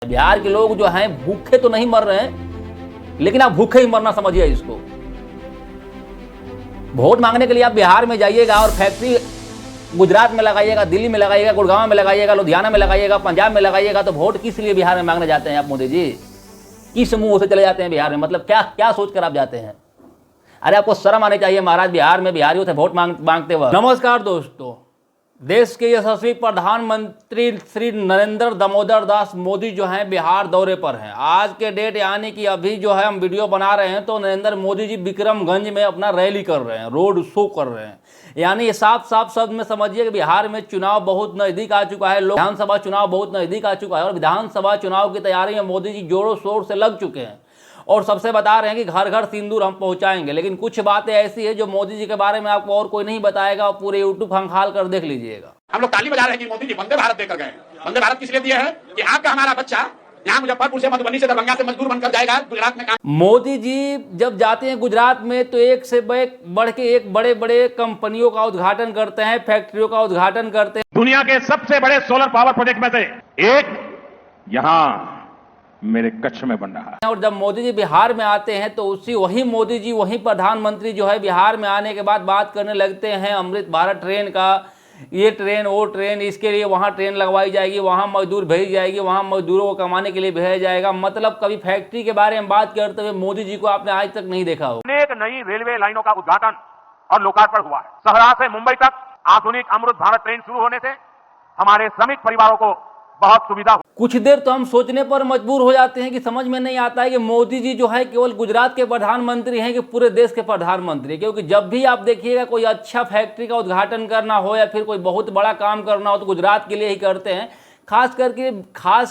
बिहार के लोग जो हैं भूखे तो नहीं मर रहे हैं, लेकिन आप भूखे ही मरना समझिए इसको। वोट मांगने के लिए आप बिहार में जाइएगा और फैक्ट्री गुजरात में लगाइएगा, दिल्ली में लगाइएगा, गुड़गांव में लगाइएगा, लुधियाना में लगाइएगा, पंजाब में लगाइएगा, तो वोट किस लिए बिहार में मांगने जाते हैं आप मोदी जी? किस मुंह से चले जाते हैं बिहार में? मतलब क्या क्या सोचकर आप जाते हैं? अरे आपको शर्म आनी चाहिए महाराज, बिहार में बिहारियों से वोट मांगते वक्त। नमस्कार दोस्तों, देश के यशस्वी प्रधानमंत्री श्री नरेंद्र दामोदर दास मोदी जो हैं बिहार दौरे पर हैं। आज के डेट यानी कि अभी जो है हम वीडियो बना रहे हैं तो नरेंद्र मोदी जी विक्रमगंज में अपना रैली कर रहे हैं, रोड शो कर रहे हैं। यानी ये साफ साफ शब्द में समझिए कि बिहार में चुनाव बहुत नज़दीक आ चुका है, विधानसभा चुनाव बहुत नज़दीक आ चुका है और विधानसभा चुनाव की तैयारी में मोदी जी जोरों शोर से लग चुके हैं और सबसे बता रहे हैं कि घर घर सिंदूर हम पहुंचाएंगे। लेकिन कुछ बातें ऐसी है जो मोदी जी के बारे में आपको और कोई नहीं बताएगा और पूरे यूट्यूब खंगाल कर देख लीजिएगा। हम लोग ताली बजा रहे हैं कि मोदी जी वंदे भारत देकर गए। वंदे भारत किस लिए दिया है कि आपका हमारा बच्चा यहाँ मुजफ्फरपुर से, मधुबनी से, दरभंगा से मजदूर बनकर जाएगा गुजरात में काम। मोदी जी जब जाते हैं गुजरात में तो एक से बढ़ के एक बड़े बड़े कंपनियों का उद्घाटन करते हैं, फैक्ट्रियों का उद्घाटन करते हैं। दुनिया के सबसे बड़े सोलर पावर प्रोजेक्ट में से एक यहाँ मेरे कच्छ में बन रहा है। और जब मोदी जी बिहार में आते हैं तो वही मोदी जी, वही प्रधानमंत्री जो है बिहार में आने के बाद बात करने लगते हैं अमृत भारत ट्रेन का, ये ट्रेन वो ट्रेन, इसके लिए वहाँ ट्रेन लगवाई जाएगी, वहाँ मजदूर भेजी जाएगी, वहाँ मजदूरों को कमाने के लिए भेजा जाएगा। मतलब कभी फैक्ट्री के बारे में बात करते हुए मोदी जी को आपने आज तक नहीं देखा हो। अनेक नई रेलवे लाइनों का उद्घाटन और लोकार्पण हुआ है। सहरा से मुंबई तक आधुनिक अमृत भारत ट्रेन शुरू होने से हमारे श्रमिक परिवारों को बहुत सुविधा। कुछ देर तो हम सोचने पर मजबूर हो जाते हैं कि समझ में नहीं आता है कि मोदी जी जो है केवल गुजरात के प्रधानमंत्री हैं कि पूरे देश के प्रधानमंत्री। क्योंकि जब भी आप देखिएगा कोई अच्छा फैक्ट्री का उद्घाटन करना हो या फिर कोई बहुत बड़ा काम करना हो तो गुजरात के लिए ही करते हैं। खास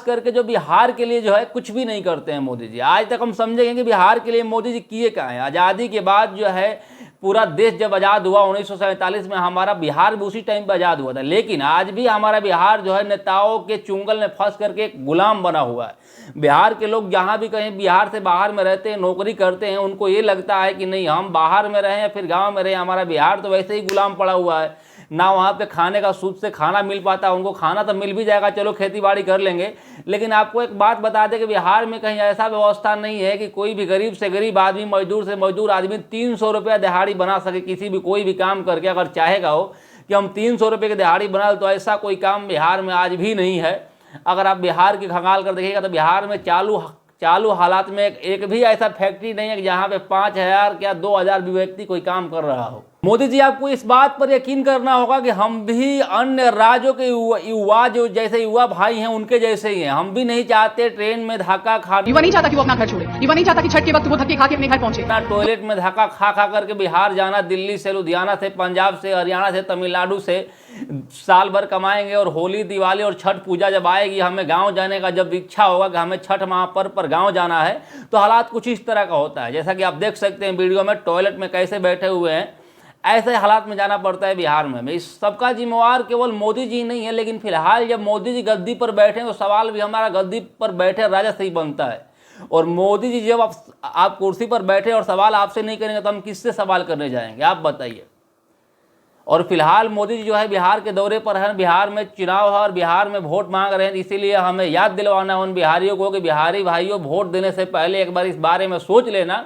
करके जो बिहार के लिए जो है कुछ भी नहीं करते हैं मोदी जी। आज तक हम समझेंगे कि बिहार के लिए मोदी जी किए क्या हैं। आज़ादी के बाद जो है पूरा देश जब आज़ाद हुआ 1947 में, हमारा बिहार भी उसी टाइम पर आज़ाद हुआ था। लेकिन आज भी हमारा बिहार जो है नेताओं के चुंगल में फंस करके एक गुलाम बना हुआ है। बिहार के लोग जहाँ भी कहीं बिहार से बाहर में रहते हैं, नौकरी करते हैं, उनको ये लगता है कि नहीं हम बाहर में रहें या फिर गाँव में रहें, हमारा बिहार तो वैसे ही गुलाम पड़ा हुआ है। ना वहाँ पे खाने का सूद से खाना मिल पाता, उनको खाना तो मिल भी जाएगा, चलो खेती बाड़ी कर लेंगे। लेकिन आपको एक बात बता दें कि बिहार में कहीं ऐसा व्यवस्था नहीं है कि कोई भी गरीब से गरीब आदमी, मजदूर से मजदूर आदमी 300 रुपया दिहाड़ी बना सके किसी भी कोई भी काम करके। अगर चाहेगा हो कि हम 300 रुपये की दिहाड़ी बना तो ऐसा कोई काम बिहार में आज भी नहीं है। अगर आप बिहार की खंगाल कर देखिएगा तो बिहार में चालू हालात में एक भी ऐसा फैक्ट्री नहीं है कि जहाँ पे 5,000 या 2,000 भी व्यक्ति कोई काम कर रहा हो। मोदी जी आपको इस बात पर यकीन करना होगा कि हम भी अन्य राज्यों के युवा जो जैसे युवा भाई हैं उनके जैसे ही हैं। हम भी नहीं चाहते ट्रेन में धक्का खा, युवा नहीं चाहता कि वो अपना घर छोड़े, युवा नहीं चाहता कि छठ के वक्त वो धक्के खा के अपने घर पहुंचे, ना टॉयलेट में धक्का खा करके बिहार जाना, दिल्ली से, लुधियाना से, पंजाब से, हरियाणा से, तमिलनाडु से साल भर कमाएंगे और होली, दिवाली और छठ पूजा जब आएगी, हमें गाँव जाने का जब इच्छा होगा कि हमें छठ महापर्व पर गाँव जाना है तो हालात कुछ इस तरह का होता है। जैसा कि आप देख सकते हैं वीडियो में, टॉयलेट में कैसे बैठे हुए हैं, ऐसे हालात में जाना पड़ता है बिहार में। इस सबका जिम्मेवार केवल मोदी जी नहीं है, लेकिन फिलहाल जब मोदी जी गद्दी पर बैठे तो सवाल भी हमारा गद्दी पर बैठे राजा से ही बनता है। और मोदी जी जब आप कुर्सी पर बैठे और सवाल आपसे नहीं करेंगे तो हम किससे सवाल करने जाएंगे, आप बताइए। और फिलहाल मोदी जी जो है बिहार के दौरे पर हैं, बिहार में चुनाव है और बिहार में वोट मांग रहे हैं। इसीलिए हमें याद दिलवाना है उन बिहारियों को कि बिहारी भाइयों, वोट देने से पहले एक बार इस बारे में सोच लेना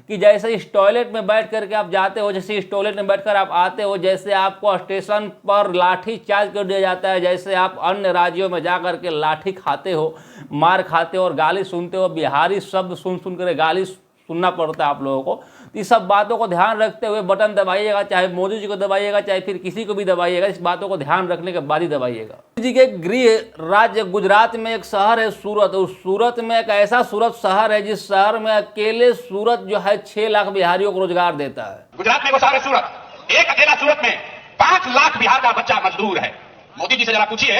कि जैसे इस टॉयलेट में बैठ करके आप जाते हो, जैसे इस टॉयलेट में बैठकर आप आते हो, जैसे आपको स्टेशन पर लाठी चार्ज कर दिया जाता है, जैसे आप अन्य राज्यों में जा करके लाठी खाते हो, मार खाते हो और गाली सुनते हो, बिहारी शब्द सुन कर गाली सुनना पड़ता है आप लोगों को। तो इस सब बातों को ध्यान रखते हुए बटन दबाइएगा, चाहे मोदी जी को दबाइएगा चाहे फिर किसी को भी दबाइएगा। इस बातों को ध्यान रखने के बाद ही दबाइएगा। मोदी जी के गृह राज्य गुजरात में एक शहर है सूरत। उस सूरत में एक ऐसा सूरत शहर है जिस शहर में अकेले सूरत जो है 6 लाख बिहारियों को रोजगार देता है। गुजरात में वो शहर है सूरत, एक अकेला सूरत में 5 लाख बिहार का बच्चा मजदूर है। मोदी जी से जरा पूछिए,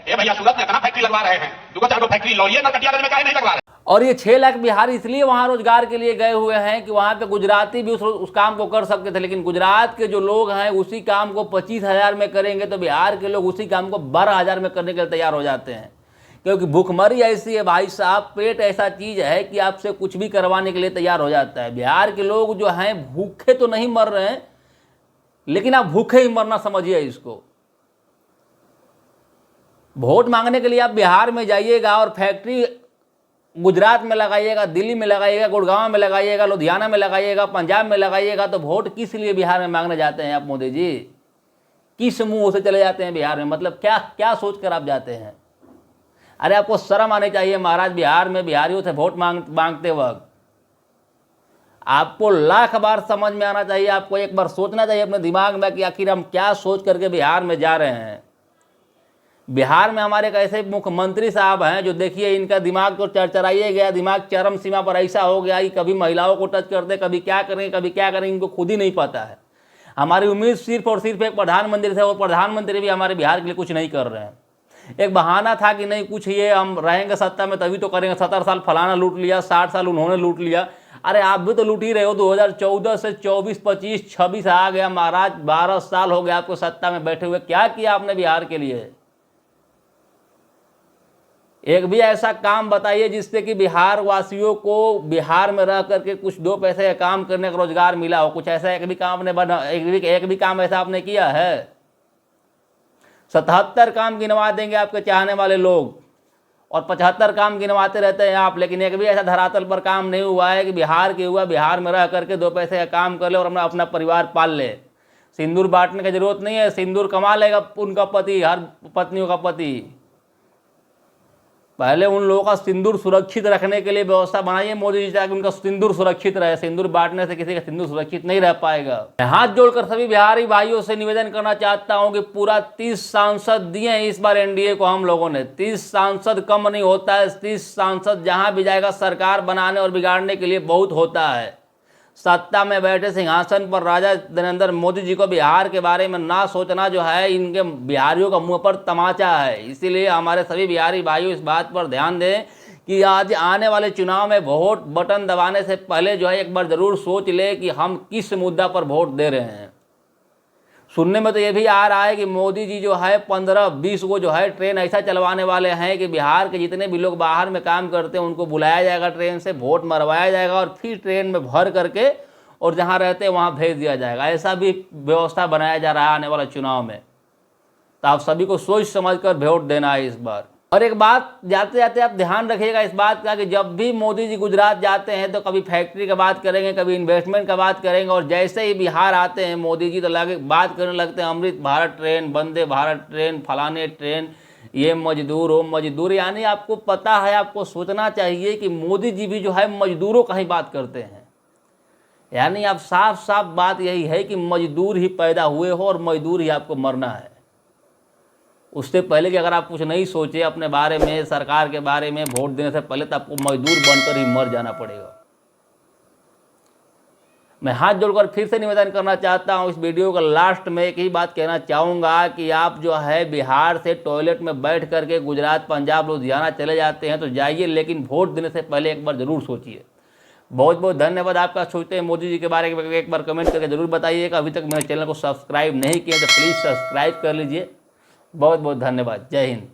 ए भैया सूरत में इतना फैक्ट्री लगवा रहे हैं, 2-4 फैक्ट्री लौरिये ना कटियागंज में काहे नहीं लगवा रहे? और ये 6 लाख बिहारी इसलिए वहाँ रोजगार के लिए गए हुए हैं कि वहाँ पे गुजराती भी उस काम को कर सकते थे। लेकिन गुजरात के जो लोग हैं उसी काम को 25,000 में करेंगे तो बिहार के लोग उसी काम को 12,000 में करने के लिए तैयार हो जाते हैं। क्योंकि भूखमरी ऐसी है भाई साहब, पेट ऐसा चीज़ है कि आपसे कुछ भी करवाने के लिए तैयार हो जाता है। बिहार के लोग जो हैं भूखे तो नहीं मर रहे हैं, लेकिन आप भूखे ही मरना समझिए इसको। वोट मांगने के लिए आप बिहार में जाइएगा और फैक्ट्री गुजरात में लगाइएगा, दिल्ली में लगाइएगा, गुड़गांव में लगाइएगा, लुधियाना में लगाइएगा, पंजाब में लगाइएगा, तो वोट किस लिए बिहार में मांगने जाते हैं आप मोदी जी? किस मुंह से चले जाते हैं बिहार में? मतलब क्या क्या सोच कर आप जाते हैं? अरे आपको शर्म आनी चाहिए महाराज, बिहार में बिहारियों से वोट मांगते वक्त आपको लाख बार समझ में आना चाहिए, आपको एक बार सोचना चाहिए अपने दिमाग में कि आखिर हम क्या सोच करके बिहार में जा रहे हैं। बिहार में हमारे एक ऐसे मुख्यमंत्री साहब हैं जो देखिए इनका दिमाग तो चरचराइए गया, दिमाग चरम सीमा पर ऐसा हो गया कि कभी महिलाओं को टच करते, कभी क्या करेंगे, कभी क्या करेंगे, इनको खुद ही नहीं पता है। हमारी उम्मीद सिर्फ और सिर्फ एक प्रधानमंत्री से, और प्रधानमंत्री भी हमारे बिहार के लिए कुछ नहीं कर रहे हैं। एक बहाना था कि नहीं कुछ ये हम रहेंगे सत्ता में तभी तो करेंगे, 70 साल फलाना लूट लिया, 60 साल उन्होंने लूट लिया। अरे आप भी तो लूट ही रहे हो। 2014 से 24, 25, 26 आ गया महाराज, 12 साल हो गया आपको सत्ता में बैठे हुए। क्या किया आपने बिहार के लिए? एक भी ऐसा काम बताइए जिससे कि बिहार वासियों को बिहार में रह करके कुछ 2 पैसे का काम करने का रोजगार मिला हो। कुछ ऐसा एक भी काम आपने एक भी काम ऐसा आपने किया है? 77 काम गिनवा देंगे आपके चाहने वाले लोग, और 75 काम गिनवाते रहते हैं आप, लेकिन एक भी ऐसा धरातल पर काम नहीं हुआ है कि बिहार के हुआ बिहार में रह करके 2 पैसे का काम कर ले और अपना परिवार पाल ले। सिंदूर बांटने की जरूरत नहीं है, सिंदूर कमा लेगा उनका पति, हर पत्नियों का पति। पहले उन लोगों का सिंदूर सुरक्षित रखने के लिए व्यवस्था बनाइए मोदी जी, ताकि उनका सिंदूर सुरक्षित रहे। सिंदूर बांटने से किसी का सिंदूर सुरक्षित नहीं रह पाएगा। मैं हाथ जोड़कर सभी बिहारी भाइयों से निवेदन करना चाहता हूं कि पूरा 30 सांसद दिए हैं इस बार एनडीए को हम लोगों ने। 30 सांसद कम नहीं होता है। 30 सांसद जहां भी जाएगा सरकार बनाने और बिगाड़ने के लिए बहुत होता है। सत्ता में बैठे सिंहासन पर राजा नरेंद्र मोदी जी को बिहार के बारे में ना सोचना जो है इनके बिहारियों का मुंह पर तमाचा है। इसीलिए हमारे सभी बिहारी भाइयों इस बात पर ध्यान दें कि आज आने वाले चुनाव में वोट बटन दबाने से पहले जो है एक बार जरूर सोच ले कि हम किस मुद्दा पर वोट दे रहे हैं। सुनने में तो ये भी आ रहा है कि मोदी जी जो है 15-20 को जो है ट्रेन ऐसा चलवाने वाले हैं कि बिहार के जितने भी लोग बाहर में काम करते हैं उनको बुलाया जाएगा, ट्रेन से वोट मरवाया जाएगा और फिर ट्रेन में भर करके और जहां रहते हैं वहां भेज दिया जाएगा। ऐसा भी व्यवस्था बनाया जा रहा है आने वाले चुनाव में। तो आप सभी को सोच समझ कर वोट देना है इस बार। और एक बात जाते जाते आप ध्यान रखिएगा इस बात का कि जब भी मोदी जी गुजरात जाते हैं तो कभी फैक्ट्री का बात करेंगे, कभी इन्वेस्टमेंट का बात करेंगे, और जैसे ही बिहार आते हैं मोदी जी तो बात करने लगते हैं अमृत भारत ट्रेन, वंदे भारत ट्रेन, फलाने ट्रेन, ये मजदूर वो मजदूर। यानी आपको पता है, आपको सोचना चाहिए कि मोदी जी भी जो है मजदूरों का ही बात करते हैं। यानी आप साफ साफ बात यही है कि मजदूर ही पैदा हुए हो और मजदूर ही आपको मरना है। उससे पहले कि अगर आप कुछ नहीं सोचे अपने बारे में, सरकार के बारे में, वोट देने से पहले तो आपको मजदूर बनकर ही मर जाना पड़ेगा। मैं हाथ जोड़कर फिर से निवेदन करना चाहता हूं, इस वीडियो का लास्ट में एक ही बात कहना चाहूँगा कि आप जो है बिहार से टॉयलेट में बैठ करके गुजरात, पंजाब, लुधियाना चले जाते हैं तो जाइए, लेकिन वोट देने से पहले एक बार ज़रूर सोचिए। बहुत बहुत धन्यवाद आपका। सोचते हैं मोदी जी के बारे में एक बार कमेंट करके जरूर बताइएगा। अभी तक मेरे चैनल को सब्सक्राइब नहीं किया तो प्लीज़ सब्सक्राइब कर लीजिए। बहुत बहुत धन्यवाद। जय हिंद।